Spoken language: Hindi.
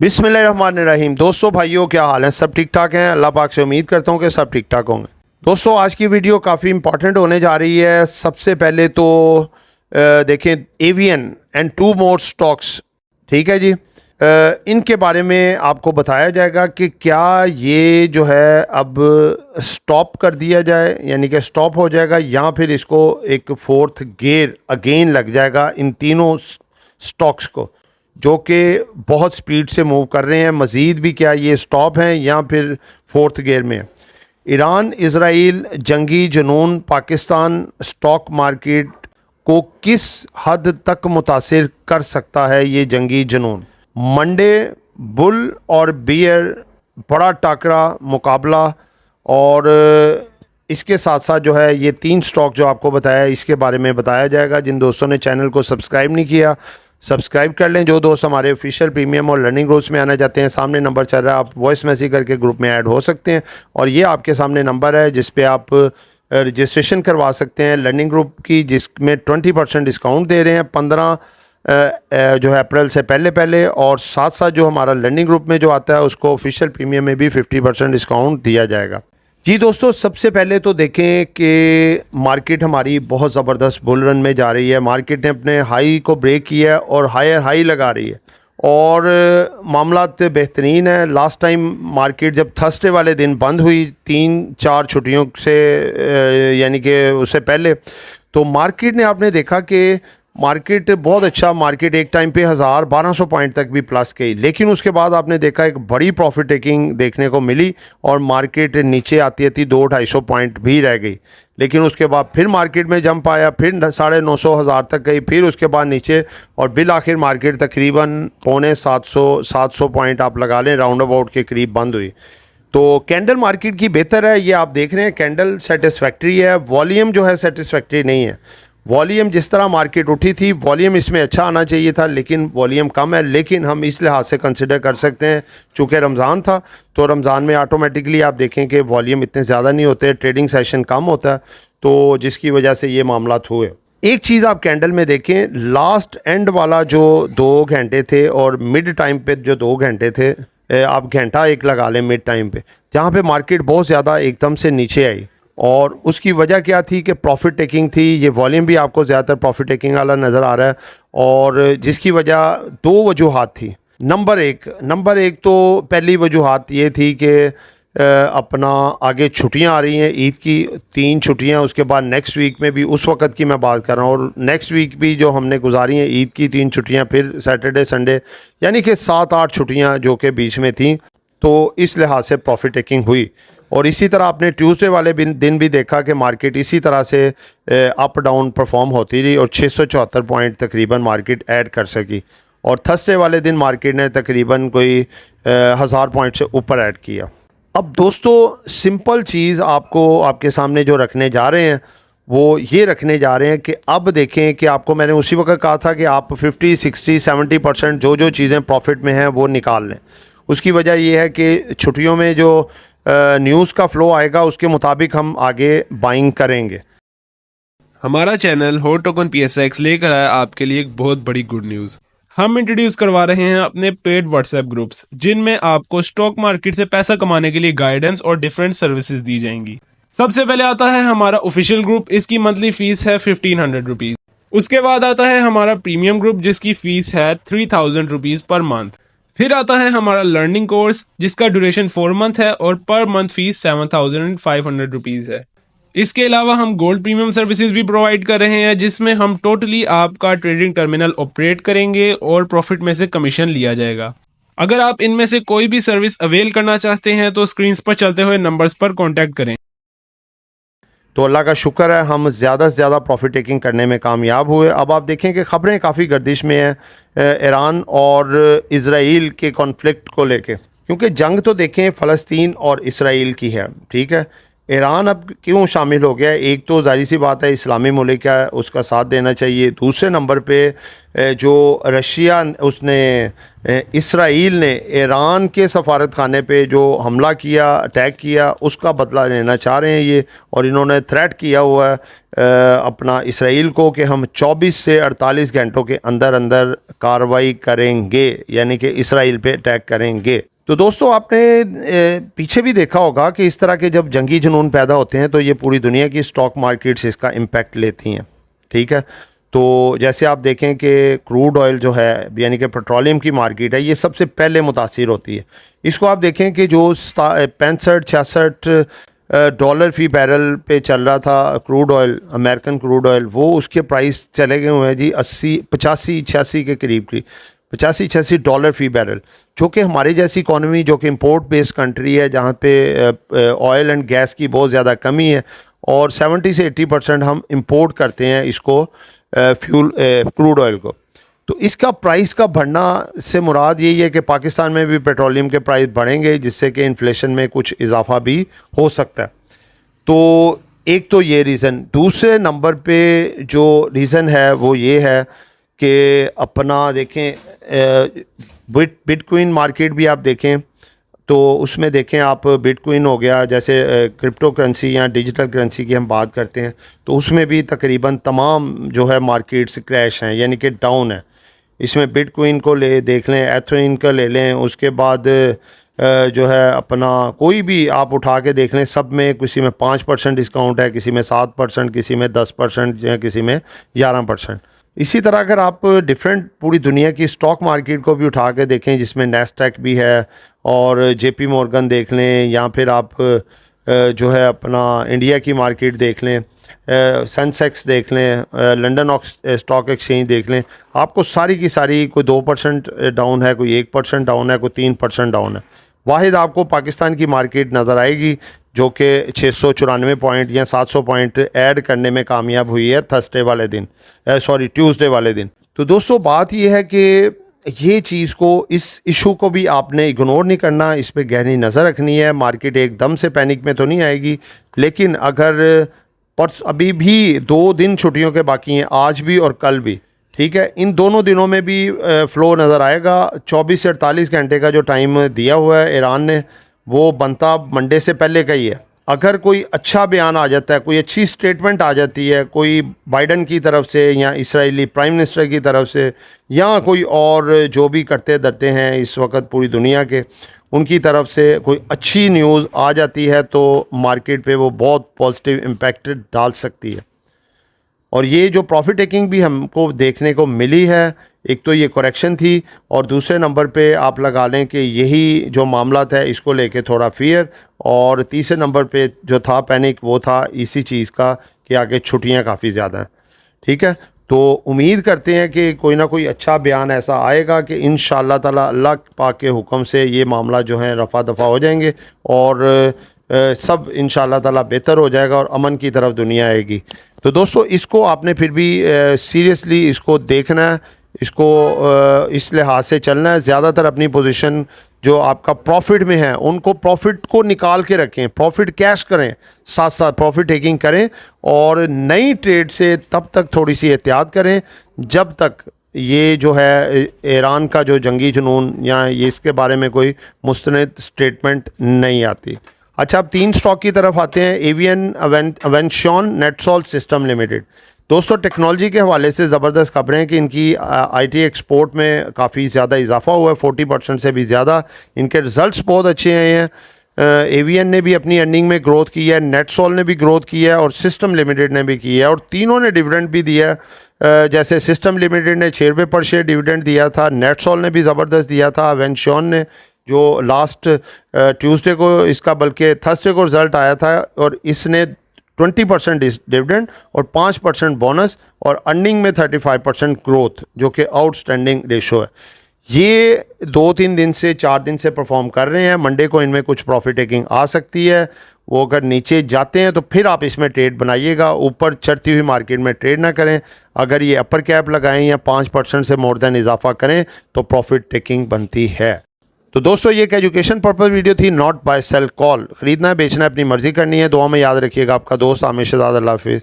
बिस्मिल्लाहिर्रहमानिर्रहीम। दोस्तों भाइयों, क्या हाल है? सब ठीक ठाक हैं? अल्लाह पाक से उम्मीद करता हूँ कि सब ठीक ठाक होंगे। दोस्तों, आज की वीडियो काफ़ी इंपॉर्टेंट होने जा रही है। सबसे पहले तो देखें Avian and two more stocks, ठीक है जी। इनके बारे में आपको बताया जाएगा कि क्या ये जो है अब स्टॉप कर दिया जाए, यानी कि स्टॉप हो जाएगा, या फिर इसको एक फोर्थ गियर अगेन लग जाएगा इन तीनों स्टॉक्स को, जो कि बहुत स्पीड से मूव कर रहे हैं। मज़ीद भी क्या ये स्टॉप हैं या फिर फोर्थ गियर में है? ईरान इज़राइल जंगी जुनून पाकिस्तान स्टॉक मार्केट को किस हद तक मुतासिर कर सकता है ये जंगी जुनून? मंडे बुल और बियर बड़ा टाकरा मुकाबला, और इसके साथ साथ जो है ये तीन स्टॉक जो आपको बताया इसके बारे में बताया जाएगा। जिन दोस्तों ने चैनल को सब्सक्राइब नहीं किया, सब्सक्राइब कर लें। जो दोस्त हमारे ऑफिशियल प्रीमियम और लर्निंग ग्रुप्स में आना चाहते हैं, सामने नंबर चल रहा है, आप वॉइस मैसेज करके ग्रुप में ऐड हो सकते हैं। और ये आपके सामने नंबर है जिस पे आप रजिस्ट्रेशन करवा सकते हैं लर्निंग ग्रुप की, जिसमें 20% डिस्काउंट दे रहे हैं 15 जो है अप्रैल से पहले, और साथ साथ जो हमारा लर्निंग ग्रुप में जो आता है उसको ऑफिशियल प्रीमियम में भी 50% डिस्काउंट दिया जाएगा। जी दोस्तों, सबसे पहले तो देखें कि मार्केट हमारी बहुत ज़बरदस्त बुल रन में जा रही है। मार्केट ने अपने हाई को ब्रेक किया है और हायर हाई लगा रही है, और मामलात बेहतरीन है। लास्ट टाइम मार्केट जब थर्सडे वाले दिन बंद हुई 3-4 छुट्टियों से, यानी कि उससे पहले, तो मार्केट ने आपने देखा कि मार्केट बहुत अच्छा, मार्केट एक टाइम पे 1200 पॉइंट तक भी प्लस गई, लेकिन उसके बाद आपने देखा एक बड़ी प्रॉफिट टेकिंग देखने को मिली और मार्केट नीचे आती आती 200-250 पॉइंट भी रह गई। लेकिन उसके बाद फिर मार्केट में जंप आया, फिर 950-1000 तक गई, फिर उसके बाद नीचे, और बिल आखिर मार्केट तकरीबन 650-700 पॉइंट आप लगा लें राउंड अबाउट के करीब बंद हुई। तो कैंडल मार्केट की बेहतर है, ये आप देख रहे हैं, कैंडल सेटिस्फैक्ट्री है। वॉल्यूम जो है सेटिस्फैक्ट्री नहीं है। वॉल्यूम जिस तरह मार्केट उठी थी, वॉल्यूम इसमें अच्छा आना चाहिए था, लेकिन वॉल्यूम कम है। लेकिन हम इस लिहाज से कंसिडर कर सकते हैं, चूँकि रमज़ान था, तो रमज़ान में ऑटोमेटिकली आप देखें कि वॉल्यूम इतने ज़्यादा नहीं होते, ट्रेडिंग सेशन कम होता है, तो जिसकी वजह से ये मामला हुए। एक चीज़ आप कैंडल में देखें, लास्ट एंड वाला जो 2 घंटे थे और मिड टाइम पे जो 2 घंटे थे, आप घंटा एक लगा लें मिड टाइम पे, जहाँ पे मार्केट बहुत ज़्यादा एकदम से नीचे आई, और उसकी वजह क्या थी कि प्रॉफिट टेकिंग थी। ये वॉल्यूम भी आपको ज़्यादातर प्रॉफिट टेकिंग वाला नज़र आ रहा है, और जिसकी वजह 2 वजूहात थी। नंबर एक तो पहली वजूहात ये थी कि अपना आगे छुट्टियां आ रही हैं, ईद की 3 छुट्टियां, उसके बाद नेक्स्ट वीक में भी, उस वक्त की मैं बात कर रहा हूँ, और नेक्स्ट वीक भी जो हमने गुजारी हैं, ईद की 3 छुट्टियां, फिर सैटरडे संडे, यानी कि 7-8 छुट्टियां जो कि बीच में थी, तो इस लिहाज से प्रॉफिट टेकिंग हुई। और इसी तरह आपने ट्यूसडे वाले दिन भी देखा कि मार्केट इसी तरह से अप डाउन परफॉर्म होती रही, और 674 पॉइंट तकरीबन मार्केट ऐड कर सकी, और थर्सडे वाले दिन मार्केट ने तकरीबन कोई 1000 पॉइंट से ऊपर ऐड किया। अब दोस्तों, सिंपल चीज़ आपको आपके सामने जो रखने जा रहे हैं वो ये रखने जा रहे हैं कि अब देखें कि आपको मैंने उसी वक्त कहा था कि आप 50, 60, 70% जो चीज़ें प्रॉफिट में हैं वो निकाल लें। उसकी वजह ये है कि छुट्टियों में जो न्यूज़ का फ़्लो आएगा उसके मुताबिक हम आगे बाइंग करेंगे। हमारा चैनल हॉट टोकन PSX लेकर आया आपके लिए एक बहुत बड़ी गुड न्यूज़। हम इंट्रोड्यूस करवा रहे हैं अपने पेड व्हाट्सएप ग्रुप्स, जिनमें आपको स्टॉक मार्केट से पैसा कमाने के लिए गाइडेंस और डिफरेंट सर्विसेज दी जाएंगी। सबसे पहले आता है हमारा ऑफिशियल ग्रुप, इसकी मंथली फीस है 1500 रुपीज़। उसके बाद आता है हमारा प्रीमियम ग्रुप, जिसकी फीस है 3000 रुपीज़ पर मंथ। फिर आता है हमारा लर्निंग कोर्स, जिसका ड्यूरेशन 4 मंथ है और पर मंथ फीस 7500 रुपीज़ है। इसके अलावा हम गोल्ड प्रीमियम सर्विसेज भी प्रोवाइड कर रहे हैं, जिसमें हम टोटली आपका ट्रेडिंग टर्मिनल ऑपरेट करेंगे और प्रॉफिट में से कमीशन लिया जाएगा। अगर आप इनमें से कोई भी सर्विस अवेल करना चाहते हैं तो स्क्रीन पर चलते हुए नंबर्स पर कॉन्टैक्ट करें। तो अल्लाह का शुक्र है, हम ज़्यादा से ज़्यादा प्रॉफिट टेकिंग करने में कामयाब हुए। अब आप देखें कि ख़बरें काफ़ी गर्दिश में हैं ईरान और इज़राइल के कॉन्फ्लिक्ट को लेके, क्योंकि जंग तो देखें फ़लस्तीन और इसराइल की है, ठीक है। ईरान अब क्यों शामिल हो गया? एक तो ज़ाहिर सी बात है, इस्लामी मुल्क है, उसका साथ देना चाहिए। दूसरे नंबर पे जो रशिया उसने इसराइल ने ईरान के सफारत खाने पे जो हमला किया, अटैक किया, उसका बदला लेना चाह रहे हैं ये। और इन्होंने थ्रेट किया हुआ है अपना इसराइल को कि हम 24 से 48 घंटों के अंदर अंदर कार्रवाई करेंगे, यानी कि इसराइल पे अटैक करेंगे। तो दोस्तों, आपने पीछे भी देखा होगा कि इस तरह के जब जंगी जुनून पैदा होते हैं तो ये पूरी दुनिया की स्टॉक मार्केट्स इसका इम्पैक्ट लेती हैं। ठीक है, तो जैसे आप देखें कि क्रूड ऑयल जो है, यानी कि पेट्रोलियम की मार्केट है, ये सबसे पहले मुतासिर होती है। इसको आप देखें कि जो 65-66 डॉलर फी बैरल पे चल रहा था crude oil, American crude oil, वो उसके प्राइस चले गए हुए हैं जी 85-86 के करीब 85-86 डॉलर फी बैरल, जो कि हमारी जैसी इकॉनमी, जो कि इंपोर्ट बेस्ड कंट्री है, जहाँ पे ऑयल एंड गैस की बहुत ज़्यादा कमी है और 70 से 80% हम इंपोर्ट करते हैं इसको, फ्यूल क्रूड ऑयल को। तो इसका प्राइस का बढ़ना से मुराद यही है कि पाकिस्तान में भी पेट्रोलियम के प्राइस बढ़ेंगे, जिससे कि इन्फ्लेशन में कुछ इजाफा भी हो सकता है। तो एक तो ये रीज़न। दूसरे नंबर पे जो रीज़न है वो ये है कि अपना देखें बिटकॉइन मार्केट भी आप देखें तो उसमें देखें आप, बिटकॉइन हो गया, जैसे क्रिप्टो करेंसी या डिजिटल करेंसी की हम बात करते हैं, तो उसमें भी तकरीबन तमाम जो है मार्केट्स क्रैश हैं, यानी कि डाउन है। इसमें बिटकॉइन को देख लें, एथेरियम का ले लें, उसके बाद जो है अपना कोई भी आप उठा के देख लें, सब में किसी में 5% डिस्काउंट है, किसी में 7%, किसी में 10% या किसी में 11%। इसी तरह अगर आप डिफरेंट पूरी दुनिया की स्टॉक मार्केट को भी उठा के देखें, जिसमें नैस्डैक भी है और जेपी मॉर्गन देख लें, या फिर आप जो है अपना इंडिया की मार्केट देख लें, सेंसेक्स देख लें, लंदन स्टॉक एक्सचेंज देख लें, आपको सारी की सारी कोई 2% डाउन है, कोई 1% डाउन है, कोई 3% डाउन है। वाहिद आपको पाकिस्तान की मार्केट नज़र आएगी जो कि 694 पॉइंट या 700 पॉइंट ऐड करने में कामयाब हुई है ट्यूसडे वाले दिन। तो दोस्तों, बात यह है कि ये चीज़ को, इस इशू को भी आपने इग्नोर नहीं करना, इस पे गहरी नज़र रखनी है। मार्केट एकदम से पैनिक में तो नहीं आएगी, लेकिन अगर अभी भी 2 दिन छुट्टियों के बाकी हैं, आज भी और कल भी, ठीक है, इन दोनों दिनों में भी फ़्लो नज़र आएगा। 24 से 48 घंटे का जो टाइम दिया हुआ है ईरान ने, वो बनता मंडे से पहले का ही है। अगर कोई अच्छा बयान आ जाता है, कोई अच्छी स्टेटमेंट आ जाती है, कोई बाइडन की तरफ से या इसराइली प्राइम मिनिस्टर की तरफ से, या कोई और जो भी करते धरते हैं इस वक्त पूरी दुनिया के, उनकी तरफ से कोई अच्छी न्यूज़ आ जाती है, तो मार्केट पे वो बहुत पॉजिटिव इम्पैक्ट डाल सकती है। और ये जो प्रॉफिट टेकिंग भी हमको देखने को मिली है, एक तो ये करेक्शन थी, और दूसरे नंबर पे आप लगा लें कि यही जो मामला है इसको लेके थोड़ा फियर, और तीसरे नंबर पे जो था पैनिक, वो था इसी चीज़ का कि आगे छुट्टियां काफ़ी ज़्यादा हैं। ठीक है, तो उम्मीद करते हैं कि कोई ना कोई अच्छा बयान ऐसा आएगा कि इंशाअल्लाह ताला अल्लाह पाक के हुक्म से ये मामला जो है रफ़ा दफ़ा हो जाएंगे और सब इंशाअल्लाह ताला बेहतर हो जाएगा और अमन की तरफ दुनिया आएगी। तो दोस्तों, इसको आपने फिर भी सीरियसली इसको देखना है, इसको इस लिहाज से चलना है। ज़्यादातर अपनी पोजीशन जो आपका प्रॉफिट में है, उनको प्रॉफिट को निकाल के रखें, प्रॉफिट कैश करें, साथ साथ प्रॉफिट टेकिंग करें, और नई ट्रेड से तब तक थोड़ी सी एहतियात करें जब तक ये जो है ईरान का जो जंगी जुनून या ये इसके बारे में कोई मुस्तनद स्टेटमेंट नहीं आती। अच्छा, अब 3 स्टॉक की तरफ आते हैं। Avian, Avention, Netsol system limited. दोस्तों, टेक्नोलॉजी के हवाले से ज़बरदस्त खबरें हैं कि इनकी आईटी एक्सपोर्ट में काफ़ी ज़्यादा इजाफा हुआ है, 40% से भी ज़्यादा। इनके रिज़ल्ट्स बहुत अच्छे आए हैं। एवियन ने भी अपनी अर्निंग में ग्रोथ की है, नेटसॉल्ट ने भी ग्रोथ की है, और सिस्टम लिमिटेड ने भी की है, और तीनों ने डिविडेंड भी दिया है। जैसे सिस्टम लिमिटेड ने 6 रुपये पर शेयर डिविडेंड दिया था, नेटसॉल्ट ने भी ज़बरदस्त दिया था, अवेंशन ने जो लास्ट ट्यूसडे को इसका, बल्कि थर्सडे को रिज़ल्ट आया था, और इसने 20% डिविडेंड और 5% बोनस, और अर्निंग में 35% ग्रोथ, जो कि आउटस्टैंडिंग रेशो है। ये 2-3 दिन से 4 दिन से परफॉर्म कर रहे हैं। मंडे को इनमें कुछ प्रॉफिट टेकिंग आ सकती है। वो अगर नीचे जाते हैं तो फिर आप इसमें ट्रेड बनाइएगा, ऊपर चढ़ती हुई मार्केट में ट्रेड ना करें। अगर ये अपर कैप लगाएं या 5% से मोर देन इजाफा करें तो प्रॉफिट टेकिंग बनती है। तो दोस्तों, ये एक एजुकेशन पर्पज़ वीडियो थी, नॉट बाय सेल कॉल। खरीदना है, बेचना है, अपनी मर्जी करनी है। दुआ में याद रखिएगा। आपका दोस्त आमिर शहजाद। अल्लाह हाफिज़।